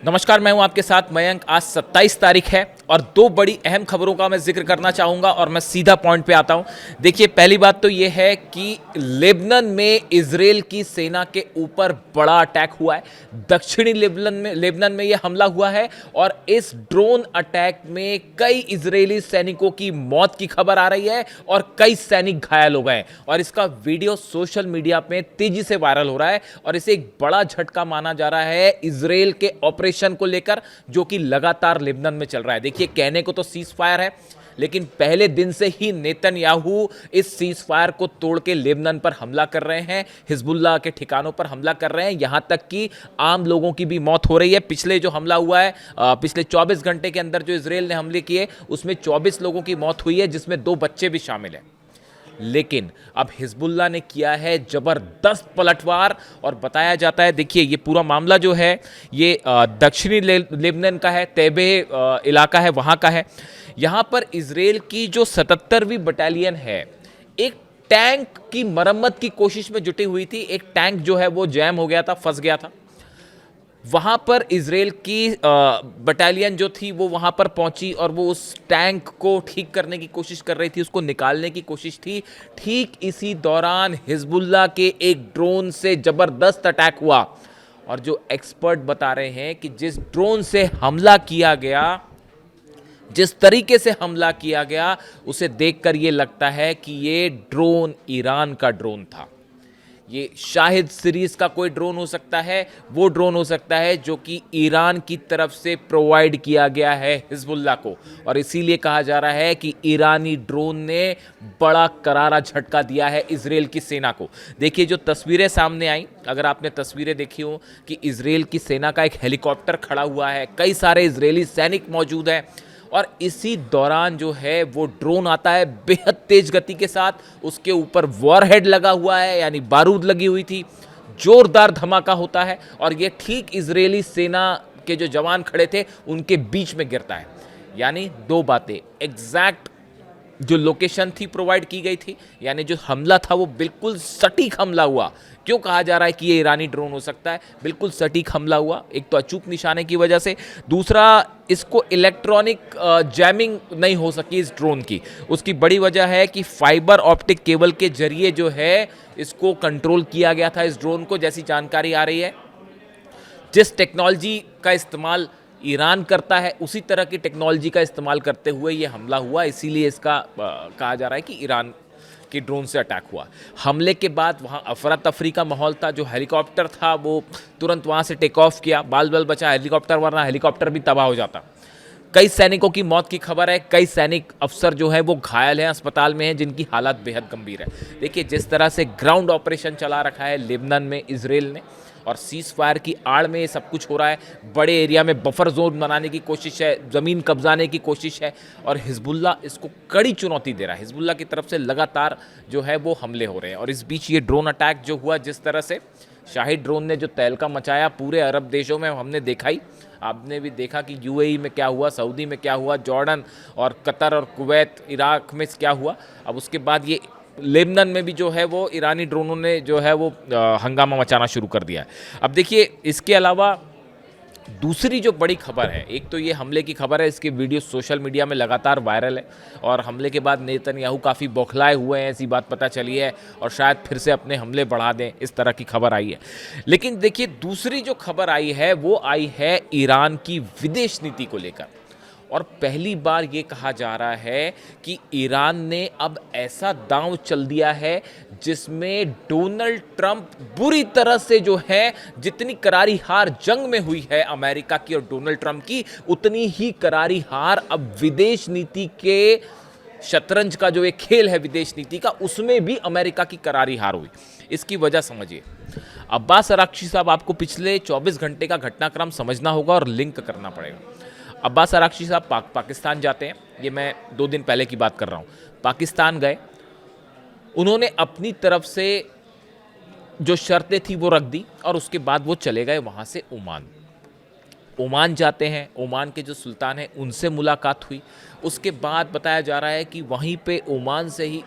नमस्कार, मैं हूं आपके साथ मयंक। आज 27 तारीख है और दो बड़ी अहम खबरों का मैं जिक्र करना चाहूंगा और मैं सीधा पॉइंट पे आता हूं। देखिए, पहली बात तो यह है कि लेबनान में इजराइल की सेना के ऊपर बड़ा अटैक हुआ है। दक्षिणी लेबनान में यह हमला हुआ है और इस ड्रोन अटैक में कई इजरायली सैनिकों की मौत की खबर आ रही है और कई सैनिक घायल हो गए हैं और इसका वीडियो सोशल मीडिया में तेजी से वायरल हो रहा है और इसे एक बड़ा झटका माना जा रहा है इजराइल के ऑपरेशन को लेकर, जो कि लगातार लेबनान में चल रहा है। देखिए, कहने को तो सीज फायर है, लेकिन पहले दिन से ही नेतन्याहू इस सीज फायर को तोड़ के लेबनान पर हमला कर रहे हैं, हिजबुल्लाह के ठिकानों पर हमला कर रहे हैं। यहां तक कि आम लोगों की भी मौत हो रही है। पिछले जो हमला हुआ है, पिछले 24 घंटे के अंदर जो इजराइल ने हमले किए, उसमें 24 लोगों की मौत हुई है, जिसमें 2 बच्चे भी शामिल हैं। लेकिन अब हिजबुल्लाह ने किया है जबरदस्त पलटवार और बताया जाता है, देखिए ये पूरा मामला जो है ये दक्षिणी लेबनान का है, तैबे इलाका है, वहां का है। यहां पर इजराइल की जो 77वीं बटालियन है, एक टैंक की मरम्मत की कोशिश में जुटी हुई थी। एक टैंक जो है वो जैम हो गया था, फंस गया था। वहां पर इजराइल की बटालियन जो थी वो वहां पर पहुंची और वो उस टैंक को ठीक करने की कोशिश कर रही थी, उसको निकालने की कोशिश थी। ठीक इसी दौरान हिजबुल्लाह के एक ड्रोन से जबरदस्त अटैक हुआ और जो एक्सपर्ट बता रहे हैं कि जिस ड्रोन से हमला किया गया, जिस तरीके से हमला किया गया, उसे देखकर यह लगता है कि ये ड्रोन ईरान का ड्रोन था। ये शाहिद सीरीज का कोई ड्रोन हो सकता है, वो ड्रोन हो सकता है जो कि ईरान की तरफ से प्रोवाइड किया गया है हिजबुल्लाह को, और इसीलिए कहा जा रहा है कि ईरानी ड्रोन ने बड़ा करारा झटका दिया है इजराइल की सेना को। देखिए, जो तस्वीरें सामने आई, अगर आपने तस्वीरें देखी हो कि इजराइल की सेना का एक हेलीकॉप्टर खड़ा हुआ है, कई सारे इजरायली सैनिक मौजूद हैं और इसी दौरान जो है वो ड्रोन आता है बेहद तेज गति के साथ। उसके ऊपर वॉरहेड लगा हुआ है, यानी बारूद लगी हुई थी। जोरदार धमाका होता है और ये ठीक इजरायली सेना के जो जवान खड़े थे उनके बीच में गिरता है। यानी दो बातें, एग्जैक्ट जो लोकेशन थी प्रोवाइड की गई थी, यानी जो हमला था वो बिल्कुल सटीक हमला हुआ। क्यों कहा जा रहा है कि ये ईरानी ड्रोन हो सकता है? बिल्कुल सटीक हमला हुआ, एक तो अचूक निशाने की वजह से, दूसरा इसको इलेक्ट्रॉनिक जैमिंग नहीं हो सकी इस ड्रोन की। उसकी बड़ी वजह है कि फाइबर ऑप्टिक केबल के जरिए जो है इसको कंट्रोल किया गया था इस ड्रोन को, जैसी जानकारी आ रही है। जिस टेक्नोलॉजी का इस्तेमाल ईरान करता है, उसी तरह की टेक्नोलॉजी का इस्तेमाल करते हुए ये हमला हुआ। इसीलिए इसका कहा जा रहा है कि ईरान के ड्रोन से अटैक हुआ। हमले के बाद वहाँ अफरा तफरी का माहौल था। जो हेलीकॉप्टर था वो तुरंत वहाँ से टेक ऑफ किया, बाल बाल बचा हेलीकॉप्टर, वरना हेलीकॉप्टर भी तबाह हो जाता। कई सैनिकों की मौत की खबर है, कई सैनिक अफसर जो है वो घायल हैं, अस्पताल में हैं, जिनकी हालत बेहद गंभीर है। देखिए, जिस तरह से ग्राउंड ऑपरेशन चला रखा है लेबनान में इजराइल ने, और सीज फायर की आड़ में ये सब कुछ हो रहा है। बड़े एरिया में बफर जोन बनाने की कोशिश है, ज़मीन कब्जाने की कोशिश है, और हिजबुल्लाह इसको कड़ी चुनौती दे रहा है। हिजबुल्लाह की तरफ से लगातार जो है वो हमले हो रहे हैं। और इस बीच ये ड्रोन अटैक जो हुआ, जिस तरह से शाही ड्रोन ने जो तहलका मचाया पूरे अरब देशों में, हमने देखा ही, आपने भी देखा कि यूएई में क्या हुआ, सऊदी में क्या हुआ, जॉर्डन और कतर और कुवैत, इराक में क्या हुआ। अब उसके बाद ये लेबनान में भी जो है वो ईरानी ड्रोनों ने जो है वो हंगामा मचाना शुरू कर दिया है। अब देखिए, इसके अलावा दूसरी जो बड़ी खबर है, एक तो ये हमले की खबर है, इसके वीडियो सोशल मीडिया में लगातार वायरल है और हमले के बाद नेतन्याहू काफ़ी बौखलाए हुए हैं, ऐसी बात पता चली है, और शायद फिर से अपने हमले बढ़ा दें, इस तरह की खबर आई है। लेकिन देखिए, दूसरी जो खबर आई है वो आई है ईरान की विदेश नीति को लेकर। और पहली बार ये कहा जा रहा है कि ईरान ने अब ऐसा दांव चल दिया है जिसमें डोनाल्ड ट्रंप बुरी तरह से जो है, जितनी करारी हार जंग में हुई है अमेरिका की और डोनाल्ड ट्रंप की, उतनी ही करारी हार अब विदेश नीति के शतरंज का जो एक खेल है विदेश नीति का, उसमें भी अमेरिका की करारी हार हुई। इसकी वजह समझिए। अब्बास अराक्ची साहब, आपको पिछले 24 घंटे का घटनाक्रम समझना होगा और लिंक करना पड़ेगा। अब्बास अराक्ची साहब पाकिस्तान जाते हैं, ये मैं 2 दिन पहले की बात कर रहा हूँ। पाकिस्तान गए, उन्होंने अपनी तरफ से जो शर्तें थी वो रख दी और उसके बाद वो चले गए वहाँ से ओमान। ओमान जाते हैं, ओमान के जो सुल्तान हैं उनसे मुलाकात हुई। उसके बाद बताया जा रहा है कि वहीं पे ओमान से ही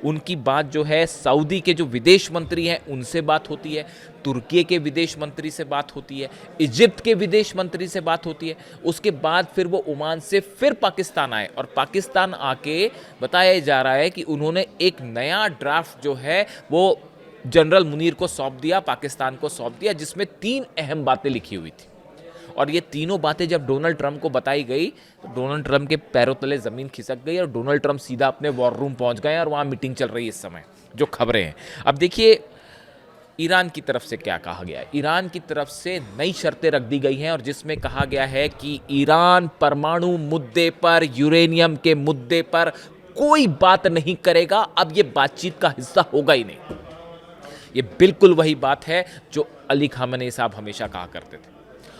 उनकी बात जो है सऊदी के जो विदेश मंत्री हैं उनसे बात होती है, तुर्की के विदेश मंत्री से बात होती है, इजिप्ट के विदेश मंत्री से बात होती है। उसके बाद फिर वो ओमान से फिर पाकिस्तान आए और पाकिस्तान आके बताया जा रहा है कि उन्होंने एक नया ड्राफ्ट जो है वो जनरल मुनीर को सौंप दिया, पाकिस्तान को सौंप दिया, जिसमें 3 अहम बातें लिखी हुई थी। और ये तीनों बातें जब डोनाल्ड ट्रंप को बताई गई तो डोनाल्ड ट्रंप के पैरों तले ज़मीन खिसक गई और डोनाल्ड ट्रंप सीधा अपने वॉर रूम पहुंच गए और वहाँ मीटिंग चल रही है इस समय, जो खबरें हैं। अब देखिए ईरान की तरफ से क्या कहा गया है। ईरान की तरफ से नई शर्तें रख दी गई हैं और जिसमें कहा गया है कि ईरान परमाणु मुद्दे पर, यूरेनियम के मुद्दे पर कोई बात नहीं करेगा। अब ये बातचीत का हिस्सा होगा ही नहीं। ये बिल्कुल वही बात है जो अली खामेनी साहब हमेशा कहा करते थे।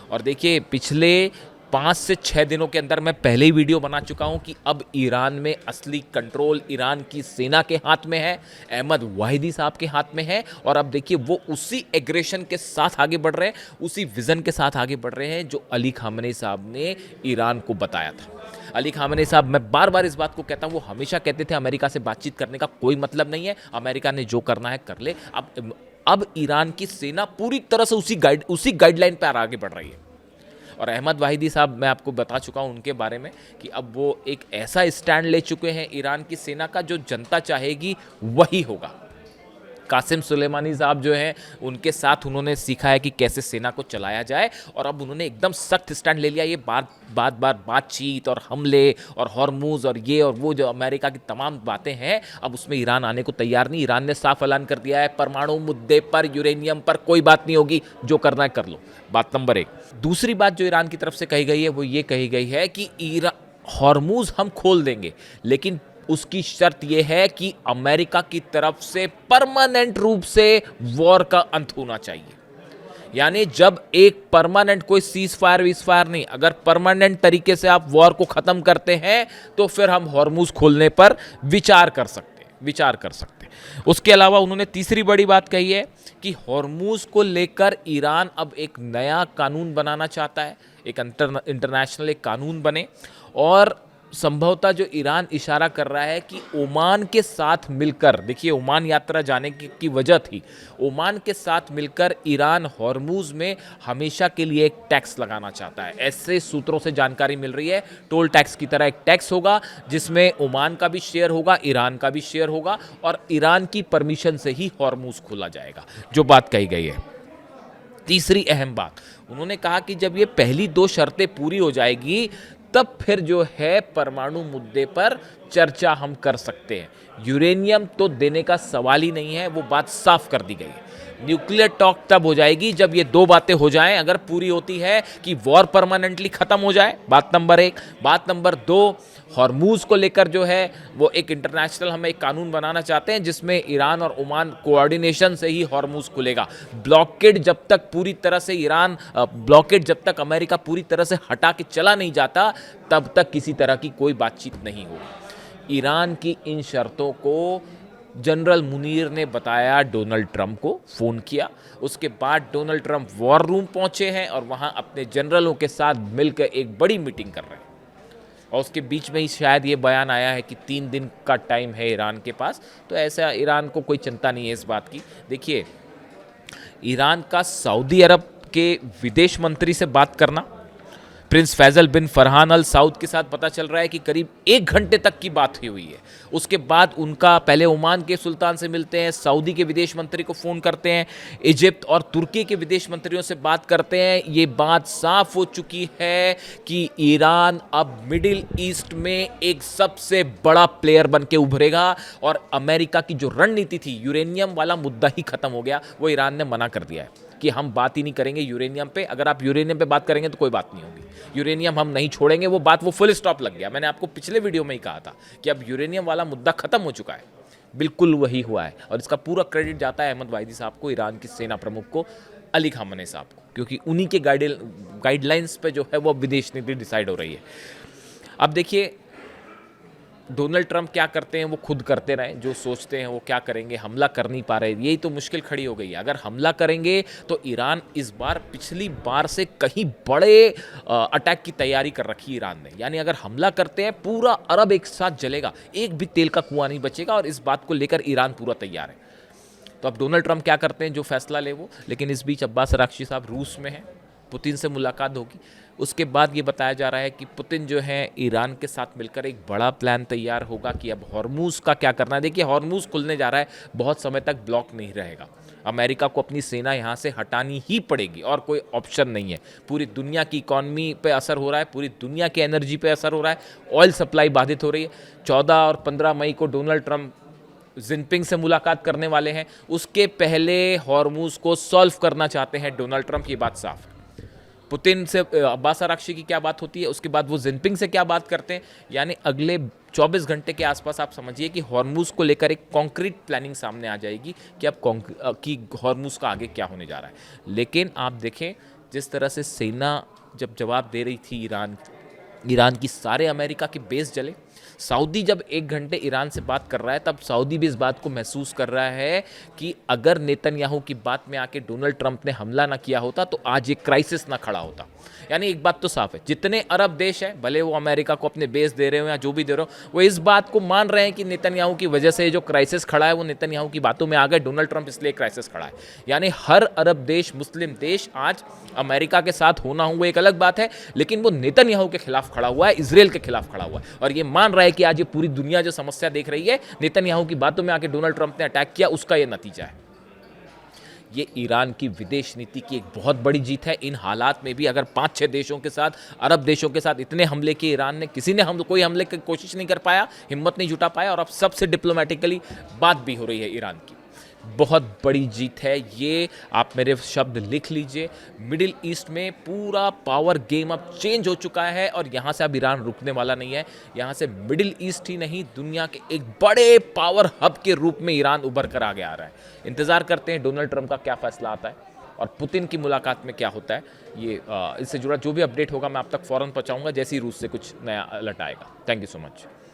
और देखिए पिछले 5 से 6 दिनों के अंदर मैं पहले ही वीडियो बना चुका हूं कि अब ईरान में असली कंट्रोल ईरान की सेना के हाथ में है, अहमद वाहिदी साहब के हाथ में है। और अब देखिए वो उसी एग्रेशन के साथ आगे बढ़ रहे हैं, उसी विजन के साथ आगे बढ़ रहे हैं जो अली खामेनी साहब ने ईरान को बताया था। अली खामेनी साहब, मैं बार बार इस बात को कहता हूं, वो हमेशा कहते थे अमेरिका से बातचीत करने का कोई मतलब नहीं है, अमेरिका ने जो करना है कर ले। अब ईरान की सेना पूरी तरह से उसी गाइडलाइन पर आगे बढ़ रही है। और अहमद वाहिदी साहब, मैं आपको बता चुका हूं उनके बारे में कि अब वो एक ऐसा स्टैंड ले चुके हैं ईरान की सेना का जो जनता चाहेगी वही होगा। कासिम सुलेमानी साहब जो हैं उनके साथ उन्होंने सीखा है कि कैसे सेना को चलाया जाए और अब उन्होंने एकदम सख्त स्टैंड ले लिया। ये बातचीत और हमले और हॉर्मूज और ये और वो जो अमेरिका की तमाम बातें हैं, अब उसमें ईरान आने को तैयार नहीं। ईरान ने साफ ऐलान कर दिया है परमाणु मुद्दे पर, यूरेनियम पर कोई बात नहीं होगी, जो करना है कर लो। बात नंबर 1। दूसरी बात जो ईरान की तरफ से कही गई है वो ये कही गई है कि हॉर्मूज हम खोल देंगे, लेकिन उसकी शर्त यह है कि अमेरिका की तरफ से परमानेंट रूप से वॉर का अंत होना चाहिए। यानी जब एक परमानेंट, कोई सीज फायर नहीं, अगर परमानेंट तरीके से आप वॉर को खत्म करते हैं तो फिर हम हॉर्मूज खोलने पर विचार कर सकते हैं। उसके अलावा उन्होंने तीसरी बड़ी बात कही है कि हॉर्मूज को लेकर ईरान अब एक नया कानून बनाना चाहता है, एक इंटरनेशनल एक कानून बने। और संभवतः जो ईरान इशारा कर रहा है कि ओमान के साथ मिलकर, देखिए ओमान यात्रा जाने की वजह थी, ओमान के साथ मिलकर ईरान हॉर्मूज में हमेशा के लिए एक टैक्स लगाना चाहता है। ऐसे सूत्रों से जानकारी मिल रही है, टोल टैक्स की तरह एक टैक्स होगा जिसमें ओमान का भी शेयर होगा, ईरान का भी शेयर होगा और ईरान की परमिशन से ही हॉर्मूज खोला जाएगा, जो बात कही गई है। तीसरी अहम बात, उन्होंने कहा कि जब ये पहली 2 शर्तें पूरी हो जाएगी तब फिर जो है परमाणु मुद्दे पर चर्चा हम कर सकते हैं। यूरेनियम तो देने का सवाल ही नहीं है, वो बात साफ कर दी गई है। न्यूक्लियर टॉक तब हो जाएगी जब ये 2 बातें हो जाएं, अगर पूरी होती है कि वॉर परमानेंटली खत्म हो जाए, बात नंबर 1। बात नंबर 2, हॉर्मूज को लेकर जो है वो एक इंटरनेशनल हम एक कानून बनाना चाहते हैं जिसमें ईरान और ओमान कोऑर्डिनेशन से ही हॉर्मूज खुलेगा। ब्लॉकेड जब तक अमेरिका पूरी तरह से हटा के चला नहीं जाता, तब तक किसी तरह की कोई बातचीत नहीं होगी। ईरान की इन शर्तों को जनरल मुनीर ने बताया, डोनाल्ड ट्रंप को फ़ोन किया। उसके बाद डोनाल्ड ट्रंप वॉर रूम पहुंचे हैं और वहां अपने जनरलों के साथ मिलकर एक बड़ी मीटिंग कर रहे हैं। और उसके बीच में ही शायद ये बयान आया है कि 3 दिन का टाइम है ईरान के पास, तो ऐसा ईरान को कोई चिंता नहीं है इस बात की। देखिए, ईरान का सऊदी अरब के विदेश मंत्री से बात करना, प्रिंस फैजल बिन फरहान अल साउद के साथ पता चल रहा है कि करीब 1 घंटे तक की बात हुई है। उसके बाद उनका पहले ओमान के सुल्तान से मिलते हैं, सऊदी के विदेश मंत्री को फ़ोन करते हैं, इजिप्ट और तुर्की के विदेश मंत्रियों से बात करते हैं। ये बात साफ हो चुकी है कि ईरान अब मिडिल ईस्ट में एक सबसे बड़ा प्लेयर बन के उभरेगा और अमेरिका की जो रणनीति थी, यूरेनियम वाला मुद्दा ही खत्म हो गया। वो ईरान ने मना कर दिया है कि हम बात ही नहीं करेंगे यूरेनियम पे। अगर आप यूरेनियम पे बात करेंगे तो कोई बात नहीं होगी, यूरेनियम हम नहीं छोड़ेंगे। वो फुल स्टॉप लग गया। मैंने आपको पिछले वीडियो में ही कहा था कि अब यूरेनियम वाला मुद्दा खत्म हो चुका है। बिल्कुल वही हुआ है और इसका पूरा क्रेडिट जाता है अहमद वाहिदी साहब को, ईरान की सेना प्रमुख को, अली खामेनी साहब को, क्योंकि उन्हीं के गाइडलाइंस पे जो है वो विदेश नीति डिसाइड हो रही है। अब देखिए, डोनाल्ड ट्रंप क्या करते हैं वो खुद करते रहें, जो सोचते हैं वो क्या करेंगे, हमला कर नहीं पा रहे, यही तो मुश्किल खड़ी हो गई है। अगर हमला करेंगे तो ईरान इस बार पिछली बार से कहीं बड़े अटैक की तैयारी कर रखी है ईरान ने। यानी अगर हमला करते हैं पूरा अरब एक साथ जलेगा, एक भी तेल का कुआं नहीं बचेगा, और इस बात को लेकर ईरान पूरा तैयार है। तो अब डोनाल्ड ट्रंप क्या करते हैं, जो फैसला ले वो। लेकिन इस बीच अब्बास अराक्ची साहब रूस में हैं, पुतिन से मुलाकात होगी। उसके बाद ये बताया जा रहा है कि पुतिन जो है ईरान के साथ मिलकर एक बड़ा प्लान तैयार होगा कि अब हॉर्मूज का क्या करना है। देखिए हॉर्मूज खुलने जा रहा है, बहुत समय तक ब्लॉक नहीं रहेगा। अमेरिका को अपनी सेना यहाँ से हटानी ही पड़ेगी और कोई ऑप्शन नहीं है। पूरी दुनिया की इकॉनमी पे असर हो रहा है, पूरी दुनिया की एनर्जी पे असर हो रहा है, ऑयल सप्लाई बाधित हो रही है। 14 और 15 मई को डोनाल्ड ट्रंप जिनपिंग से मुलाकात करने वाले हैं, उसके पहले हॉर्मूज को सॉल्व करना चाहते हैं डोनाल्ड ट्रंप, ये बात साफ है। पुतिन से अब्बास अराक्ची की क्या बात होती है, उसके बाद वो जिनपिंग से क्या बात करते हैं, यानी अगले 24 घंटे के आसपास आप समझिए कि हॉर्मूज को लेकर एक कॉन्क्रीट प्लानिंग सामने आ जाएगी कि अब कि हॉर्मूज का आगे क्या होने जा रहा है। लेकिन आप देखें जिस तरह से सेना जब जवाब दे रही थी ईरान की, सारे अमेरिका के बेस जले। सऊदी जब 1 घंटे ईरान से बात कर रहा है, तब सऊदी भी इस बात को महसूस कर रहा है कि अगर नेतन्याहू की बात में आके डोनाल्ड ट्रंप ने हमला ना किया होता तो आज ये क्राइसिस ना खड़ा होता। यानी एक बात तो साफ है, जितने अरब देश हैं, भले वो अमेरिका को अपने बेस दे रहे हो या जो भी दे रहे हो, वो इस बात को मान रहे हैं कि नेतन्याहू की वजह से जो क्राइसिस खड़ा है वो नेतन्याहू की बातों में आ गए, डोनाल्ड ट्रंप इसलिए क्राइसिस खड़ा है। यानी हर अरब देश, मुस्लिम देश आज अमेरिका के साथ होना हो वो एक अलग बात है, लेकिन वो नेतन्याहू के खिलाफ खड़ा हुआ है, इजराइल के खिलाफ खड़ा हुआ है, और ये मान रहा है कि आज ये पूरी दुनिया जो समस्या देख रही है, नेतन्याहू की बातों में आके डोनाल्ड ट्रंप ने अटैक किया, उसका ये नतीजा है। ये ईरान की विदेश नीति की एक बहुत बड़ी जीत है। इन हालात में भी अगर 5-6 देशों के साथ, अरब देशों के साथ इतने हमले किए ईरान ने, किसी ने कोई हमले की कोशिश नहीं कर पाया, हिम्मत नहीं जुटा पाया, और अब सबसे डिप्लोमेटिकली बात भी हो रही है ईरान की। बहुत बड़ी जीत है ये, आप मेरे शब्द लिख लीजिए। मिडिल ईस्ट में पूरा पावर गेम अब चेंज हो चुका है, और यहाँ से अब ईरान रुकने वाला नहीं है। यहाँ से मिडिल ईस्ट ही नहीं, दुनिया के एक बड़े पावर हब के रूप में ईरान उभर कर आगे आ रहा है। इंतज़ार करते हैं डोनाल्ड ट्रंप का क्या फैसला आता है और पुतिन की मुलाकात में क्या होता है। ये इससे जुड़ा जो भी अपडेट होगा मैं आप तक फ़ौरन पहुँचाऊँगा जैसे ही रूस से कुछ नया अलर्ट आएगा। Thank you so much.